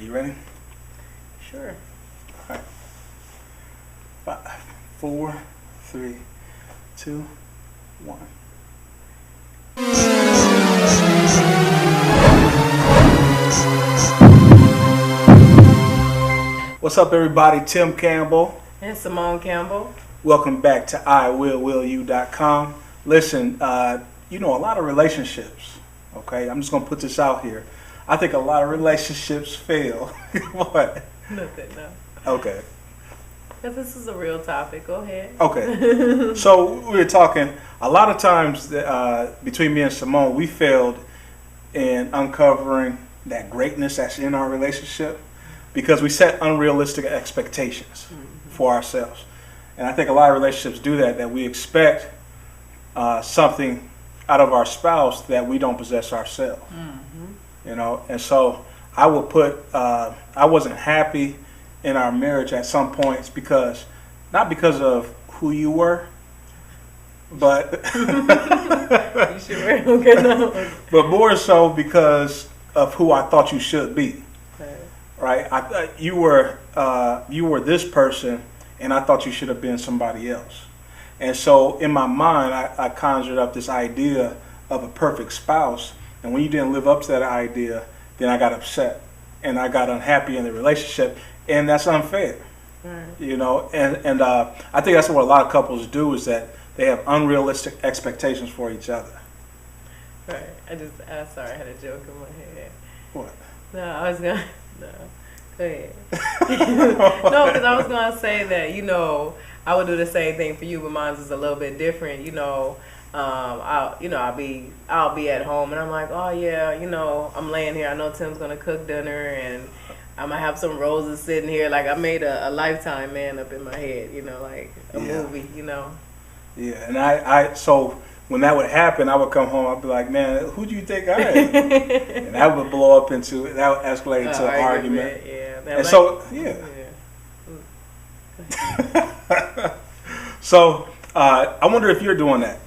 You ready? Sure. All right. 5, 4, 3, 2, 1. What's up, everybody? Tim Campbell. And SeMonne Campbell. Welcome back to IWillWillU.com. Listen, a lot of relationships, okay? I'm just going to put this out here. I think a lot of relationships fail. What? Nothing, no. Okay. Because this is a real topic. Go ahead. Okay. So we were talking, a lot of times between me and SeMonne, we failed in uncovering that greatness that's in our relationship because we set unrealistic expectations for ourselves. And I think a lot of relationships do that we expect something out of our spouse that we don't possess ourselves. And so I would put, I wasn't happy in our marriage at some points not because of who you were, but You sure? Okay, no. but more so because of who I thought you should be. Okay. Right? I thought you were this person, and I thought you should have been somebody else. And so in my mind, I conjured up this idea of a perfect spouse. And when you didn't live up to that idea, then I got upset and I got unhappy in the relationship, and that's unfair. Right. And I think that's what a lot of couples do, is that they have unrealistic expectations for each other. Right. I'm sorry, I had a joke in my head. What? No, I was going to, no. Go ahead. No, because I was going to say that, I would do the same thing for you, but mine is a little bit different. I'll be at home and I'm like, oh yeah, I'm laying here. I know Tim's gonna cook dinner and I'm gonna have some roses sitting here. Like I made a Lifetime man up in my head, like a movie, Yeah, and so when that would happen, I would come home. I'd be like, man, who do you think I am? And that would that would escalate into an argument. Yeah. And so, So I wonder if you're doing that.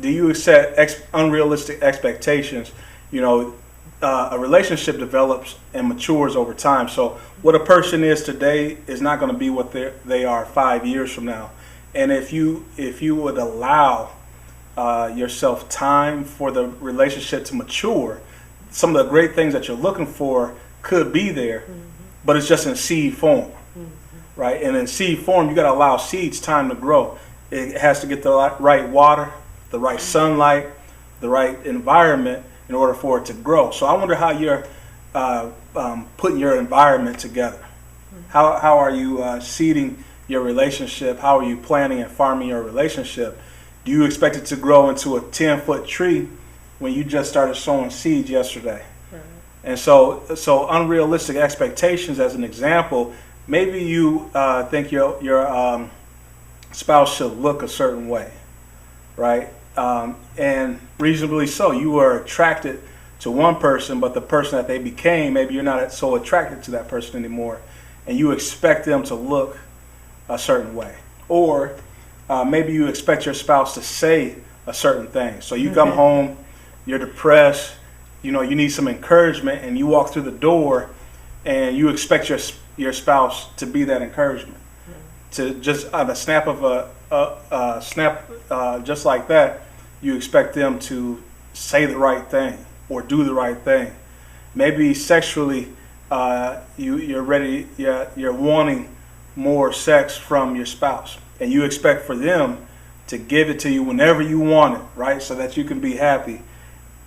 Do you set unrealistic expectations? A relationship develops and matures over time. So what a person is today is not going to be what they are 5 years from now. And if you would allow yourself time for the relationship to mature, some of the great things that you're looking for could be there, but it's just in seed form, right? And in seed form, you got to allow seeds time to grow. It has to get the right water, the right sunlight, the right environment in order for it to grow. So I wonder how you're putting your environment together. How are you seeding your relationship? How are you planning and farming your relationship? Do you expect it to grow into a 10-foot tree when you just started sowing seeds yesterday? Right. And so unrealistic expectations, as an example, maybe you think your spouse should look a certain way, right? And reasonably so. You were attracted to one person, but the person that they became, maybe you're not so attracted to that person anymore, and you expect them to look a certain way. Or maybe you expect your spouse to say a certain thing. So you come home, you're depressed, you need some encouragement, and you walk through the door, and you expect your spouse to be that encouragement. To just on the snap of a snap, just like that, you expect them to say the right thing or do the right thing. Maybe sexually, you're wanting more sex from your spouse, and you expect for them to give it to you whenever you want it, right? So that you can be happy.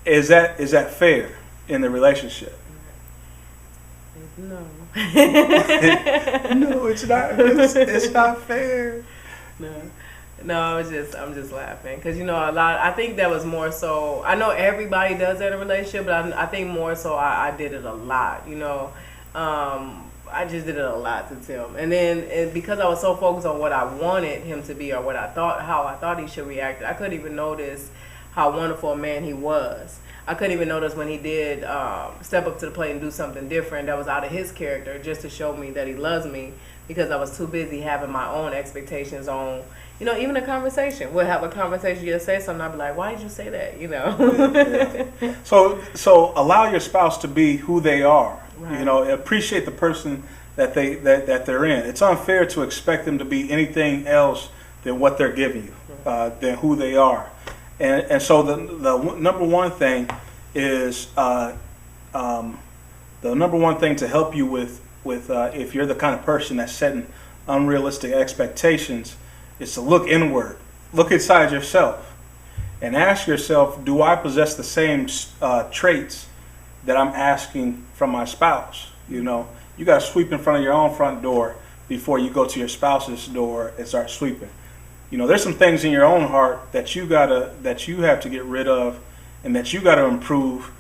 Is that fair in the relationship? No. No, it's not. It's not fair. No, I'm just laughing because I think that was more so. I know everybody does that in a relationship, but I think more so I did it a lot. I just did it a lot to Tim, and then because I was so focused on what I wanted him to be or how I thought he should react, I couldn't even notice how wonderful a man he was. I couldn't even notice when he did step up to the plate and do something different that was out of his character just to show me that he loves me, because I was too busy having my own expectations on, even a conversation. We'll have a conversation, you'll say something, I'll be like, why did you say that, Yeah. So allow your spouse to be who they are. Right. You know, appreciate the person that they're in. It's unfair to expect them to be anything else than what they're giving you, than who they are. And so the number one thing is the number one thing to help you with if you're the kind of person that's setting unrealistic expectations is to look inward, look inside yourself, and ask yourself, do I possess the same traits that I'm asking from my spouse? You know, you got to sweep in front of your own front door before you go to your spouse's door and start sweeping. You know, there's some things in your own heart that you have to get rid of and that you got to improve.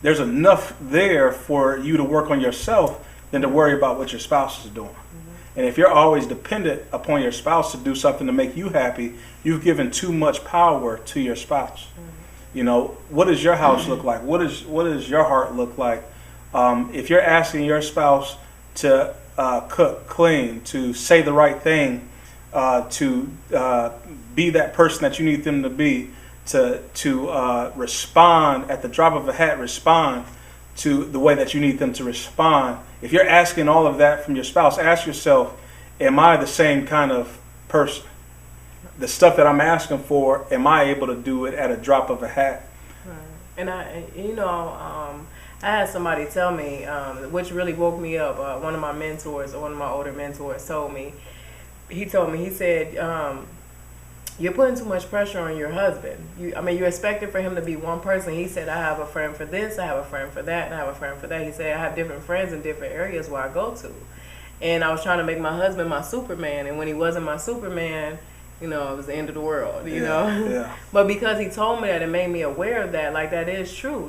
There's enough there for you to work on yourself than to worry about what your spouse is doing. Mm-hmm. And if you're always dependent upon your spouse to do something to make you happy, you've given too much power to your spouse. Mm-hmm. You know, what does your house look like? What does your heart look like? If you're asking your spouse to cook, clean, to say the right thing, to be that person that you need them to be, to respond at the drop of a hat, respond to the way that you need them to respond. If you're asking all of that from your spouse, ask yourself, am I the same kind of person? The stuff that I'm asking for, am I able to do it at a drop of a hat? Right. And I had somebody tell me, which really woke me up. One of my mentors, or one of my older mentors, told me. He said, you're putting too much pressure on your husband. You're expecting for him to be one person. He said, I have a friend for this, I have a friend for that, and I have a friend for that. He said, I have different friends in different areas where I go to. And I was trying to make my husband my Superman, and when he wasn't my Superman, it was the end of the world, you know? Yeah. But because he told me that, it made me aware of that. Like, that is true.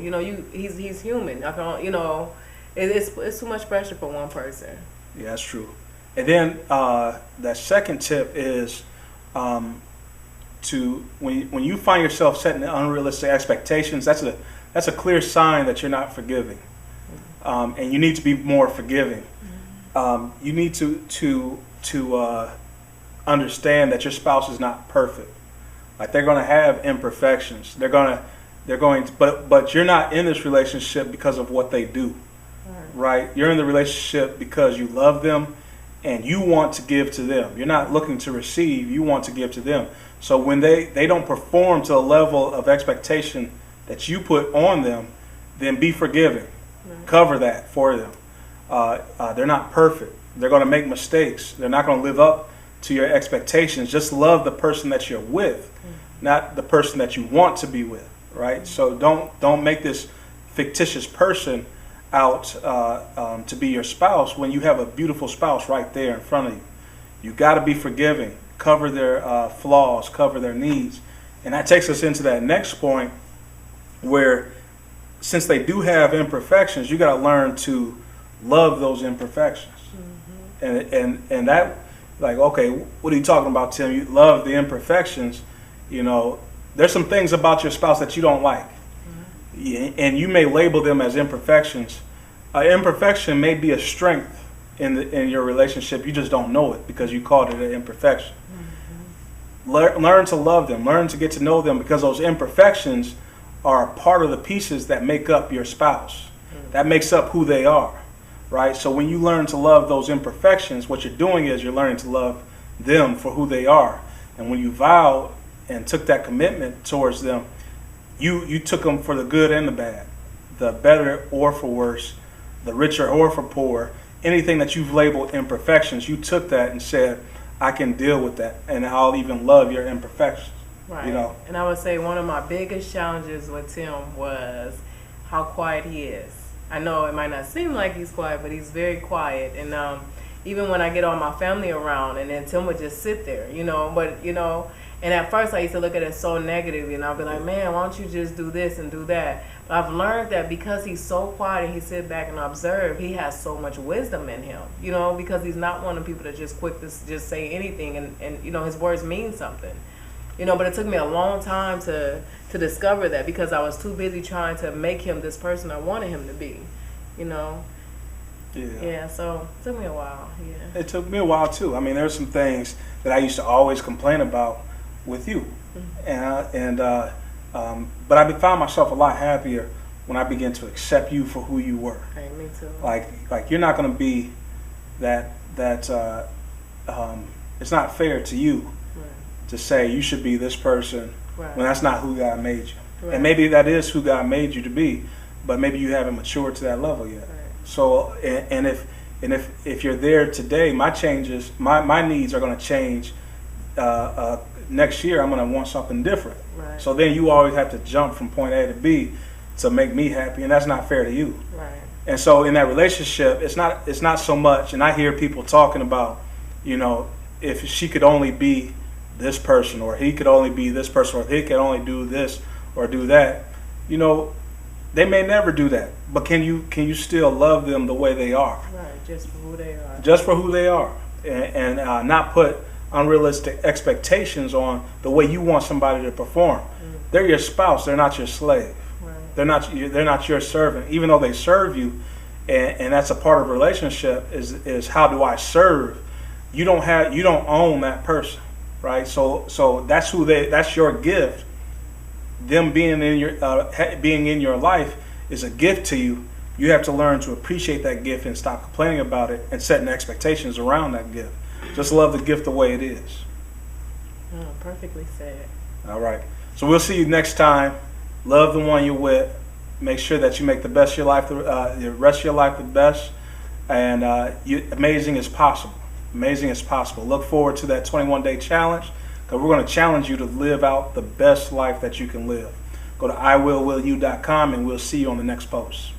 He's human. It's too much pressure for one person. Yeah, that's true. And then that second tip is when you find yourself setting unrealistic expectations, that's a clear sign that you're not forgiving, and you need to be more forgiving. You need to understand that your spouse is not perfect. Like, they're going to have imperfections. But you're not in this relationship because of what they do, right? You're in the relationship because you love them and you want to give to them. You're not looking to receive, you want to give to them. So when they don't perform to a level of expectation that you put on them, then be forgiving. Right. Cover that for them. They're not perfect. They're going to make mistakes. They're not going to live up to your expectations. Just love the person that you're with, not the person that you want to be with, right? So don't make this fictitious person out to be your spouse when you have a beautiful spouse right there in front of you. You got to be forgiving, cover their flaws, cover their needs. And that takes us into that next point where, since they do have imperfections, you got to learn to love those imperfections. Mm-hmm. And that, like, okay, what are you talking about, Tim? You love the imperfections. There's some things about your spouse that you don't like. And you may label them as imperfections. Imperfection may be a strength in your relationship. You just don't know it because you called it an imperfection. Mm-hmm. Learn to love them. Learn to get to know them, because those imperfections are part of the pieces that make up your spouse. Mm-hmm. That makes up who they are, right? So when you learn to love those imperfections, what you're doing is you're learning to love them for who they are. And when you vowed and took that commitment towards them, you took them for the good and the bad, the better or for worse, the richer or for poor. Anything that you've labeled imperfections, you took that and said, I can deal with that, and I'll even love your imperfections. Right. And I would say one of my biggest challenges with Tim was how quiet he is. I know it might not seem like he's quiet, but he's very quiet. And even when I get all my family around, and then Tim would just sit there, and at first I used to look at it so negatively, and I'd be like, man, why don't you just do this and do that? But I've learned that because he's so quiet and he sits back and observe, he has so much wisdom in him, because he's not one of the people that just quick to just say anything, and his words mean something. But it took me a long time to discover that, because I was too busy trying to make him this person I wanted him to be, Yeah, so it took me a while, yeah. It took me a while, too. I mean, there's some things that I used to always complain about with you. Mm-hmm. But I found myself a lot happier when I began to accept you for who you were. Hey, me too. Like you're not going to be that it's not fair to you to say you should be this person when that's not who God made you. Right. And maybe that is who God made you to be, but maybe you haven't matured to that level yet. Right. So, and if you're there today, my needs are going to change. Next year, I'm going to want something different. Right. So then you always have to jump from point A to B to make me happy, and that's not fair to you. Right. And so in that relationship, it's not so much. And I hear people talking about, if she could only be this person, or he could only be this person, or he could only do this or do that. They may never do that, but can you still love them the way they are? Right, just for who they are. Just for who they are, and not put unrealistic expectations on the way you want somebody to perform. They're your spouse. They're not your slave. Right. They're not your servant, even though they serve you, and that's a part of a relationship. Is how do I serve? You don't own that person, right? So that's your gift. Them being in your life is a gift to you. You have to learn to appreciate that gift and stop complaining about it and setting expectations around that gift. Just love the gift the way it is. Oh, perfectly said. All right. So we'll see you next time. Love the one you're with. Make sure that you make the best of your life, the rest of your life the best. And amazing is possible. Amazing is possible. Look forward to that 21-day challenge. We're going to challenge you to live out the best life that you can live. Go to IWillWillU.com and we'll see you on the next post.